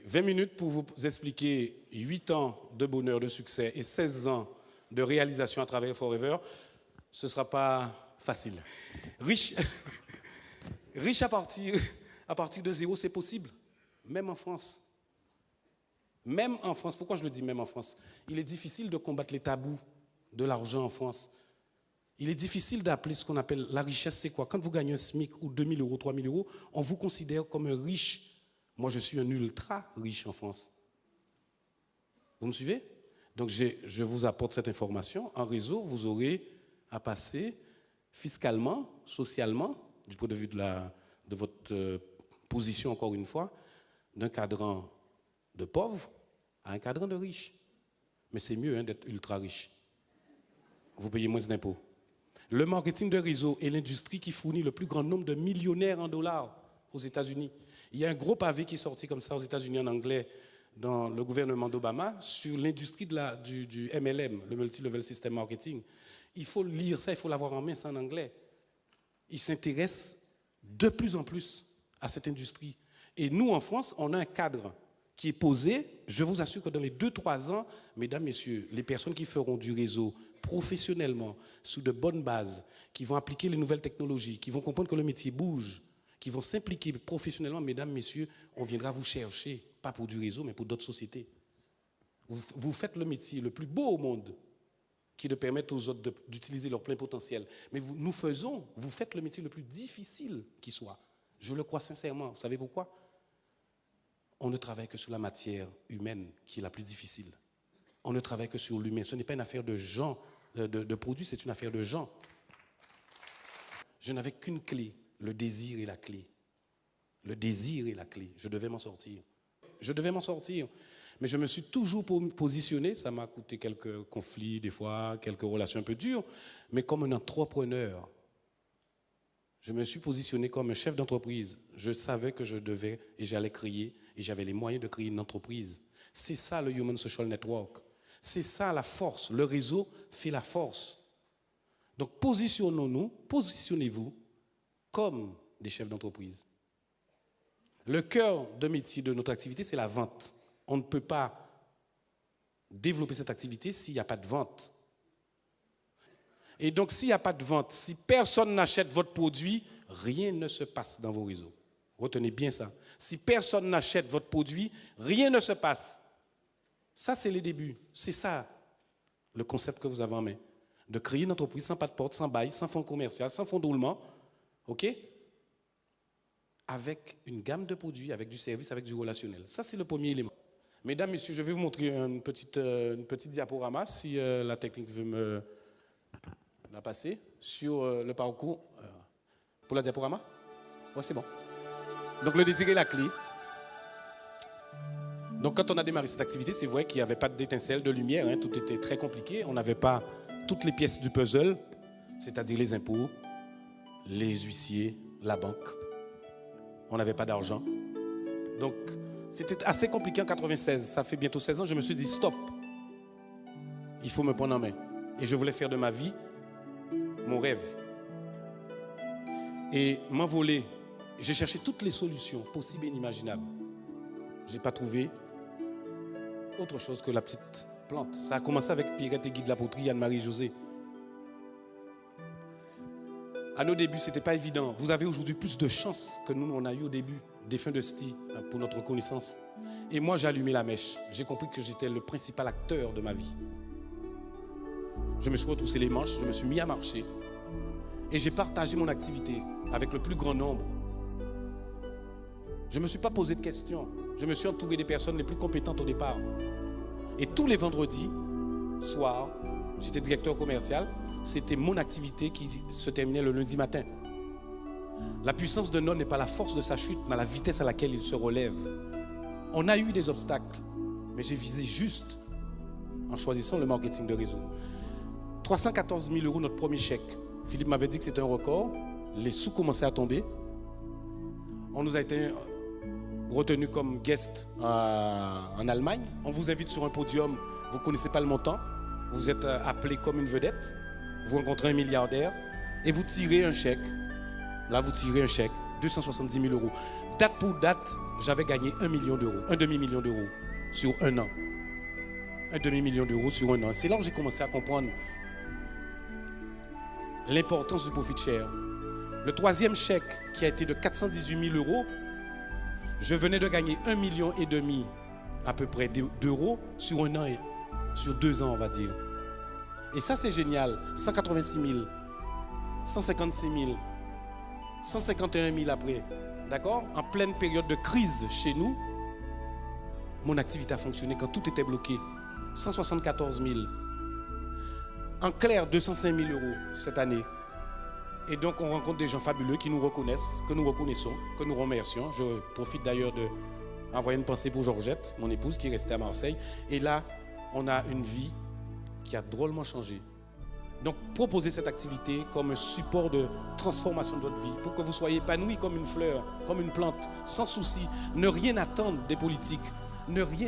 20 minutes pour vous expliquer 8 ans de bonheur, de succès et 16 ans de réalisation à travers Forever. Ce ne sera pas facile. Riche, riche à partir de zéro, c'est possible, même en France. Même en France, pourquoi je le dis même en France? Il est difficile de combattre les tabous de l'argent en France. Il est difficile d'appeler ce qu'on appelle la richesse, c'est quoi? Quand vous gagnez un SMIC ou 2 000 euros, 3 000 euros, on vous considère comme un riche. Moi, je suis un ultra riche en France. Vous me suivez? Donc, je vous apporte cette information. En réseau, vous aurez à passer fiscalement, socialement, du point de vue de votre position, encore une fois, d'un cadran de pauvre à un cadran de riche. Mais c'est mieux d'être ultra riche. Vous payez moins d'impôts. Le marketing de réseau est l'industrie qui fournit le plus grand nombre de millionnaires en dollars aux États-Unis. Il y a un gros pavé qui est sorti comme ça aux États-Unis en anglais dans le gouvernement d'Obama sur l'industrie du MLM, le Multi-Level System Marketing. Il faut lire ça, il faut l'avoir en main, c'est en anglais. Il s'intéresse de plus en plus à cette industrie. Et nous, en France, on a un cadre qui est posé. Je vous assure que dans les 2-3 ans, mesdames, messieurs, les personnes qui feront du réseau professionnellement, sous de bonnes bases, qui vont appliquer les nouvelles technologies, qui vont comprendre que le métier bouge, qui vont s'impliquer professionnellement, mesdames, messieurs, on viendra vous chercher, pas pour du réseau, mais pour d'autres sociétés. Vous faites le métier le plus beau au monde, qui de permettre aux autres d'utiliser leur plein potentiel. Mais vous faites le métier le plus difficile qui soit. Je le crois sincèrement. Vous savez pourquoi? On ne travaille que sur la matière humaine, qui est la plus difficile. On ne travaille que sur l'humain. Ce n'est pas une affaire de gens, de produits, c'est une affaire de gens. Je n'avais qu'une clé, le désir est la clé. Le désir est la clé. Je devais m'en sortir. Je devais m'en sortir. Mais je me suis toujours positionné, ça m'a coûté quelques conflits des fois, quelques relations un peu dures, mais comme un entrepreneur. Je me suis positionné comme un chef d'entreprise. Je savais que je devais et j'allais créer, et j'avais les moyens de créer une entreprise. C'est ça le Human Social Network. C'est ça la force. Le réseau fait la force. Donc positionnons-nous, positionnez-vous comme des chefs d'entreprise. Le cœur de métier de notre activité, c'est la vente. On ne peut pas développer cette activité s'il n'y a pas de vente. Et donc, s'il n'y a pas de vente, si personne n'achète votre produit, rien ne se passe dans vos réseaux. Retenez bien ça. Si personne n'achète votre produit, rien ne se passe. Ça, c'est les débuts. C'est ça, le concept que vous avez en main. De créer une entreprise sans pas de porte, sans bail, sans fonds commercial, sans fonds de roulement. OK? Avec une gamme de produits, avec du service, avec du relationnel. Ça, c'est le premier élément. Mesdames, messieurs, je vais vous montrer une petite diaporama, si la technique veut me la passer, sur le parcours. Pour la diaporama? Oui, c'est bon. Donc, le désir est la clé. Donc, quand on a démarré cette activité, c'est vrai qu'il n'y avait pas d'étincelle, de lumière, hein, tout était très compliqué. On n'avait pas toutes les pièces du puzzle, c'est-à-dire les impôts, les huissiers, la banque. On n'avait pas d'argent. Donc, c'était assez compliqué en 96. Ça fait bientôt 16 ans. Je me suis dit, stop. Il faut me prendre en main. Et je voulais faire de ma vie mon rêve. Et m'envoler. J'ai cherché toutes les solutions possibles et inimaginables. Je n'ai pas trouvé autre chose que la petite plante. Ça a commencé avec Pierrette et Guy de la Poterie, Anne-Marie José. À nos débuts, ce n'était pas évident. Vous avez aujourd'hui plus de chance que nous, on a eu au début, des fins de STI, pour notre reconnaissance. Et moi, j'ai allumé la mèche. J'ai compris que j'étais le principal acteur de ma vie. Je me suis retroussé les manches, je me suis mis à marcher. Et j'ai partagé mon activité avec le plus grand nombre. Je ne me suis pas posé de questions. Je me suis entouré des personnes les plus compétentes au départ. Et tous les vendredis, soir, j'étais directeur commercial. C'était mon activité qui se terminait le lundi matin. La puissance d'un homme n'est pas la force de sa chute, mais la vitesse à laquelle il se relève. On a eu des obstacles, mais j'ai visé juste en choisissant le marketing de réseau. 314 000 € notre premier chèque. Philippe m'avait dit que c'était un record. Les sous commençaient à tomber. On nous a été retenus comme guest en Allemagne. On vous invite sur un podium, vous ne connaissez pas le montant. Vous êtes appelé comme une vedette. Vous rencontrez un milliardaire et vous tirez un chèque. Là, vous tirez un chèque, 270 000 €. date pour date, j'avais gagné 1 million d'euros, un demi-million d'euros sur un an. Un demi-million d'euros sur un an. C'est là où j'ai commencé à comprendre l'importance du profit share. Le troisième chèque, qui a été de 418 000 euros, je venais de gagner 1,5 million à peu près d'euros sur un an, sur 2 ans, on va dire. Et ça, c'est génial. 186 000, 156 000, 151 000 après. D'accord? En pleine période de crise chez nous, mon activité a fonctionné quand tout était bloqué. 174 000. En clair, 205 000 euros cette année. Et donc, on rencontre des gens fabuleux qui nous reconnaissent, que nous reconnaissons, que nous remercions. Je profite d'ailleurs d'envoyer une pensée pour Georgette, mon épouse, qui est restée à Marseille. Et là, on a une vie qui a drôlement changé. Donc, proposez cette activité comme un support de transformation de votre vie, pour que vous soyez épanoui comme une fleur, comme une plante, sans souci. Ne rien attendre des politiques. Ne rien